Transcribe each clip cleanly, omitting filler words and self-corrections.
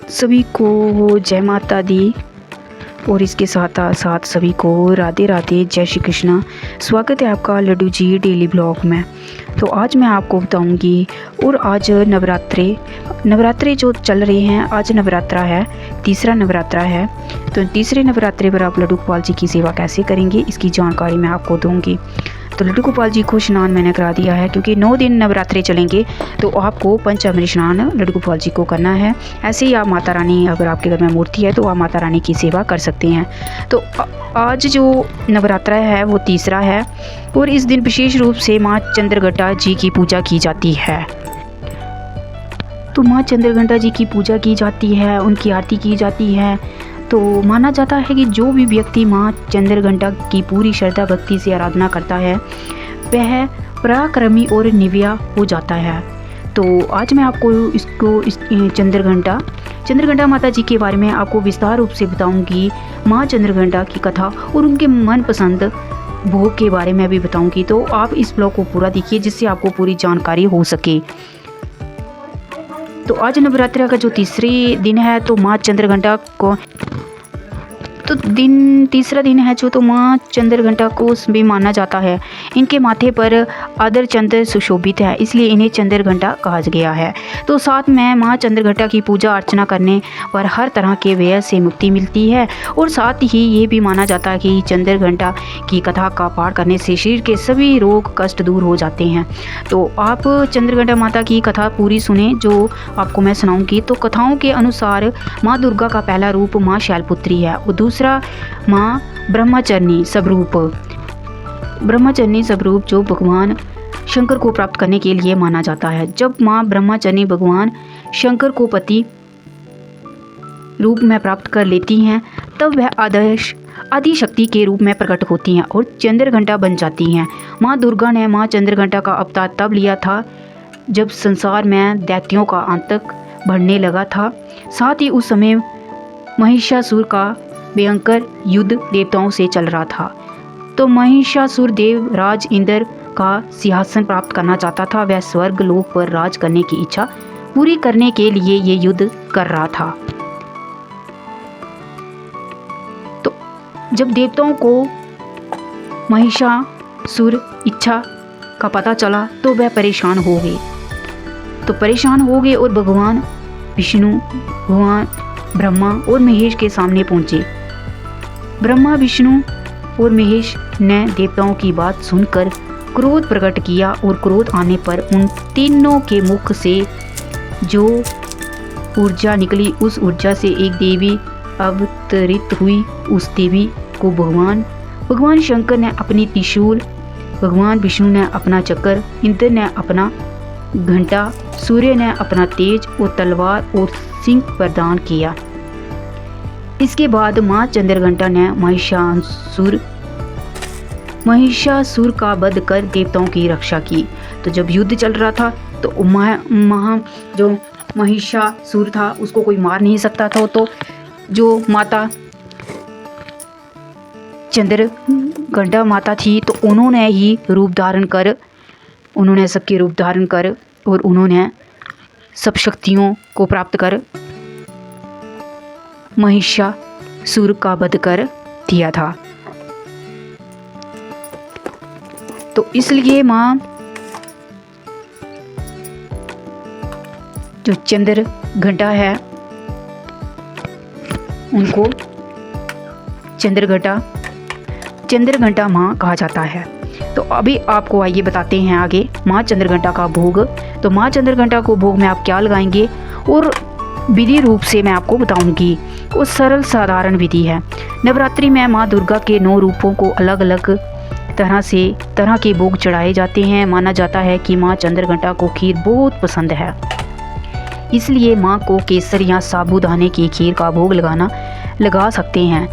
सभी को जय माता दी और इसके साथ साथ सभी को राधे राधे, जय श्री कृष्णा। स्वागत है आपका लड्डू जी डेली ब्लॉग में। तो आज मैं आपको बताऊंगी, और आज नवरात्रे जो चल रहे हैं, आज नवरात्रा है, तीसरा नवरात्रा है। तो तीसरे नवरात्रे पर आप लड्डू गोपाल जी की सेवा कैसे करेंगे, इसकी जानकारी मैं आपको दूंगी। तो लड्डू गोपाल जी को स्नान मैंने करा दिया है, क्योंकि 9 दिन नवरात्रे चलेंगे तो आपको पंचामृत स्नान लड्डू गोपाल जी को करना है। ऐसे ही आप माता रानी, अगर आपके घर में मूर्ति है तो आप माता रानी की सेवा कर सकते हैं। तो आज जो नवरात्रा है वो तीसरा है, और इस दिन विशेष रूप से माँ चंद्रघंटा जी की पूजा की जाती है। तो माँ चंद्रघंटा जी की पूजा की जाती है, उनकी आरती की जाती है। तो माना जाता है कि जो भी व्यक्ति माँ चंद्रघंटा की पूरी श्रद्धा भक्ति से आराधना करता है वह पराक्रमी और निव्या हो जाता है। तो आज मैं आपको इस चंद्रघंटा माता जी के बारे में आपको विस्तार रूप से बताऊंगी। माँ चंद्रघंटा की कथा और उनके मनपसंद भोग के बारे में भी बताऊंगी। तो आप इस ब्लॉग को पूरा देखिए, जिससे आपको पूरी जानकारी हो सके। तो आज नवरात्रि का जो तीसरी दिन है, तो माँ चंद्रघंटा को तीसरा दिन है जो, तो माँ चंद्रघंटा को भी माना जाता है। इनके माथे पर आदर चंद्र सुशोभित है, इसलिए इन्हें चंद्रघंटा कहा गया है। तो साथ में माँ चंद्रघंटा की पूजा अर्चना करने पर हर तरह के व्यय से मुक्ति मिलती है। और साथ ही ये भी माना जाता है कि चंद्रघंटा की कथा का पाठ करने से शरीर के सभी रोग कष्ट दूर हो जाते हैं। तो आप चंद्रघंटा माता की कथा पूरी सुने जो आपको मैं सुनाऊंगी। तो कथाओं के अनुसार माँ दुर्गा का पहला रूप माँ शैलपुत्री है, और दूसरा माँ ब्रह्मचारिणी स्वरूप जो भगवान शंकर को प्राप्त करने के लिए माना जाता है। जब माँ ब्रह्मचारिणी भगवान शंकर को पति रूप में प्राप्त कर लेती हैं, तब वह आदि शक्ति के रूप में प्रकट होती हैं और चंद्रघंटा बन जाती हैं। माँ दुर्गा ने माँ चंद्रघंटा का अवतार तब लिया था जब संसार में दैत्यों का आतंक बढ़ने लगा था। साथ ही उस समय महिषासुर का भयंकर युद्ध देवताओं से चल रहा था। तो महिषासुर देव राज इंद्र का सिंहासन प्राप्त करना चाहता था। वह स्वर्ग लोक पर राज करने की इच्छा पूरी करने के लिए ये युद्ध कर रहा था। तो जब देवताओं को महिषासुर इच्छा का पता चला तो वह परेशान हो गए और भगवान विष्णु, भगवान ब्रह्मा और महेश के सामने पहुंचे। ब्रह्मा, विष्णु और महेश ने देवताओं की बात सुनकर क्रोध प्रकट किया, और क्रोध आने पर उन तीनों के मुख से जो ऊर्जा निकली, उस ऊर्जा से एक देवी अवतरित हुई। उस देवी को भगवान शंकर ने अपनी त्रिशूल, भगवान विष्णु ने अपना चक्र, इंद्र ने अपना घंटा, सूर्य ने अपना तेज और तलवार और सिंह प्रदान किया। इसके बाद माँ चंद्रघंटा ने महिषासुर का वध कर देवताओं की रक्षा की। तो जब युद्ध चल रहा था तो जो महिषासुर था उसको कोई मार नहीं सकता था। तो जो माता चंद्रघंटा माता थी, तो उन्होंने सबके रूप धारण कर और उन्होंने सब शक्तियों को प्राप्त कर महिषासुर का वध कर दिया था। तो इसलिए माँ जो चंद्रघंटा है उनको चंद्रघंटा माँ कहा जाता है। तो अभी आपको आइए बताते हैं आगे माँ चंद्रघंटा का भोग। तो माँ चंद्रघंटा को भोग में आप क्या लगाएंगे और विधि रूप से मैं आपको बताऊंगी। वो सरल साधारण विधि है। नवरात्रि में माँ दुर्गा के 9 रूपों को अलग अलग तरह के भोग चढ़ाए जाते हैं। माना जाता है कि माँ चंद्रघंटा को खीर बहुत पसंद है, इसलिए माँ को केसर या साबूदाने की खीर का भोग लगा सकते हैं।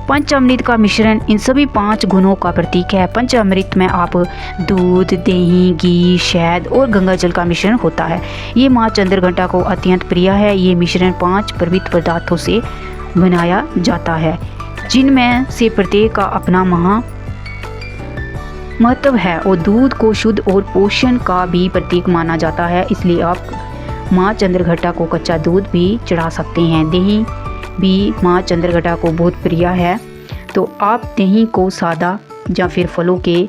पंचामृत का मिश्रण इन सभी 5 गुणों का प्रतीक है। पंचामृत में आप दूध, दही, घी, शहद और गंगाजल का मिश्रण होता है। ये माँ चंद्रघंटा को अत्यंत प्रिय है। ये मिश्रण 5 पवित्र पदार्थों से बनाया जाता है, जिनमें से प्रत्येक का अपना महत्व है, और दूध को शुद्ध और पोषण का भी प्रतीक माना जाता है। इसलिए माँ चंद्रघटा को कच्चा दूध भी चढ़ा सकते हैं। दही भी माँ चंद्रघटा को बहुत प्रिय है, तो आप दही को सादा या फिर फलों के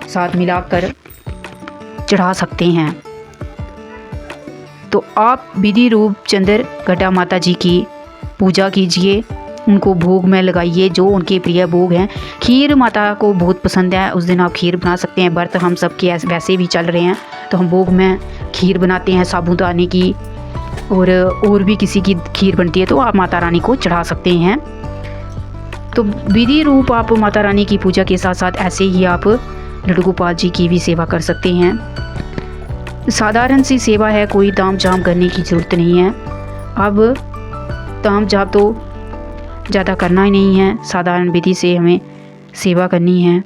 साथ मिलाकर चढ़ा सकते हैं। तो आप विधि रूप चंद्रघटा माता जी की पूजा कीजिए, उनको भोग में लगाइए जो उनके प्रिय भोग हैं। खीर माता को बहुत पसंद है, उस दिन आप खीर बना सकते हैं। व्रत हम सबके वैसे भी चल रहे हैं, तो हम भोग में खीर बनाते हैं साबूदाने की, और भी किसी की खीर बनती है, तो आप माता रानी को चढ़ा सकते हैं। तो विधि रूप आप माता रानी की पूजा के साथ साथ ऐसे ही आप लड्डू गोपाल जी की भी सेवा कर सकते हैं। साधारण सी सेवा है, कोई ताम झाम करने की ज़रूरत नहीं है। अब ताम झाम तो ज़्यादा करना ही नहीं है, साधारण विधि से हमें सेवा करनी है।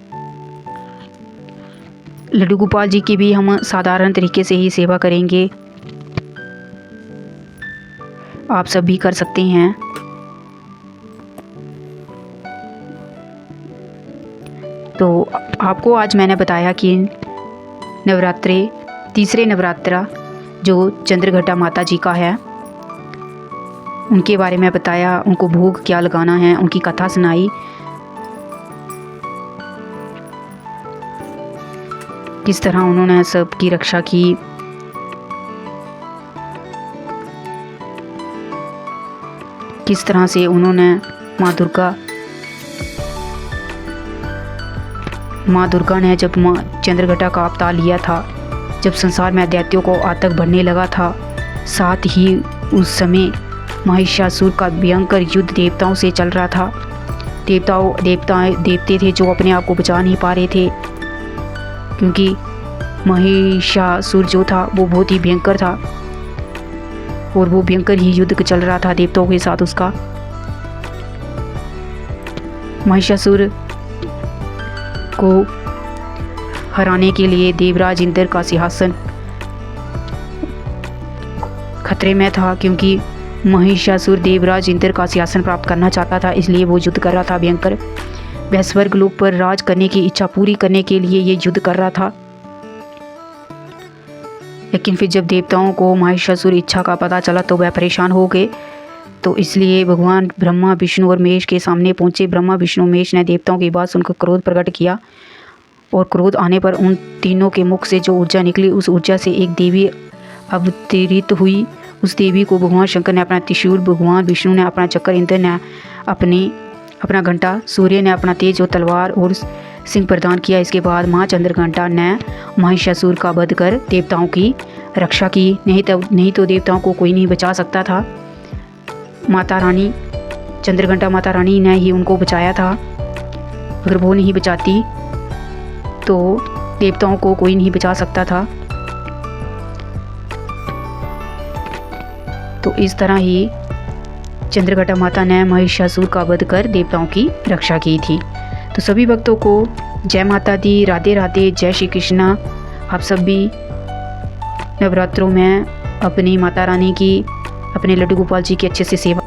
लड्डू गोपाल जी की भी हम साधारण तरीके से ही सेवा करेंगे, आप सब भी कर सकते हैं। तो आपको आज मैंने बताया कि नवरात्रे तीसरे नवरात्रा जो चंद्रघटा माता जी का है, उनके बारे में बताया, उनको भोग क्या लगाना है, उनकी कथा सुनाई। किस तरह उन्होंने सबकी रक्षा की, किस तरह से उन्होंने माँ दुर्गा ने जब माँ चंद्रघटा का अवतार लिया था, जब संसार में दैत्यों को आतंक बढ़ने लगा था, साथ ही उस समय महिषासुर का भयंकर युद्ध देवताओं से चल रहा था। देवते थे जो अपने आप को बचा नहीं पा रहे थे, क्योंकि महिषासुर जो था वो बहुत ही भयंकर था, और वो भयंकर ही युद्ध चल रहा था देवताओं के साथ उसका। महिषासुर को हराने के लिए देवराज इंद्र का सिंहासन खतरे में था, क्योंकि महिषासुर देवराज इंद्र का सिंहासन प्राप्त करना चाहता था, इसलिए वो युद्ध कर रहा था भयंकर। वह स्वर्ग लोक पर राज करने की इच्छा पूरी करने के लिए ये युद्ध कर रहा था। लेकिन फिर जब देवताओं को महिषासुर इच्छा का पता चला तो वह परेशान हो गए, तो इसलिए भगवान ब्रह्मा विष्णु और महेश के सामने पहुँचे। ब्रह्मा विष्णु महेश ने देवताओं की बात सुनकर क्रोध प्रकट किया, और क्रोध आने पर उन तीनों के मुख से जो ऊर्जा निकली, उस ऊर्जा से एक देवी अवतरित हुई। उस देवी को भगवान शंकर ने अपना त्रिशूल, भगवान विष्णु ने अपना चक्र, इंद्र ने अपना घंटा, सूर्य ने अपना तेज और तलवार और सिंह प्रदान किया। इसके बाद माँ चंद्रघंटा ने महिषासुर का वध कर देवताओं की रक्षा की। नहीं तो देवताओं को कोई नहीं बचा सकता था। माता रानी चंद्रघंटा माता रानी ने ही उनको बचाया था। अगर वो नहीं बचाती तो देवताओं को कोई नहीं बचा सकता था। तो इस तरह ही चंद्रघटा माता ने महिषासुर का वध कर देवताओं की रक्षा की थी। तो सभी भक्तों को जय माता दी, राधे राधे, जय श्री कृष्णा। आप सब भी नवरात्रों में अपनी माता रानी की, अपने लड्डू गोपाल जी की अच्छे से सेवा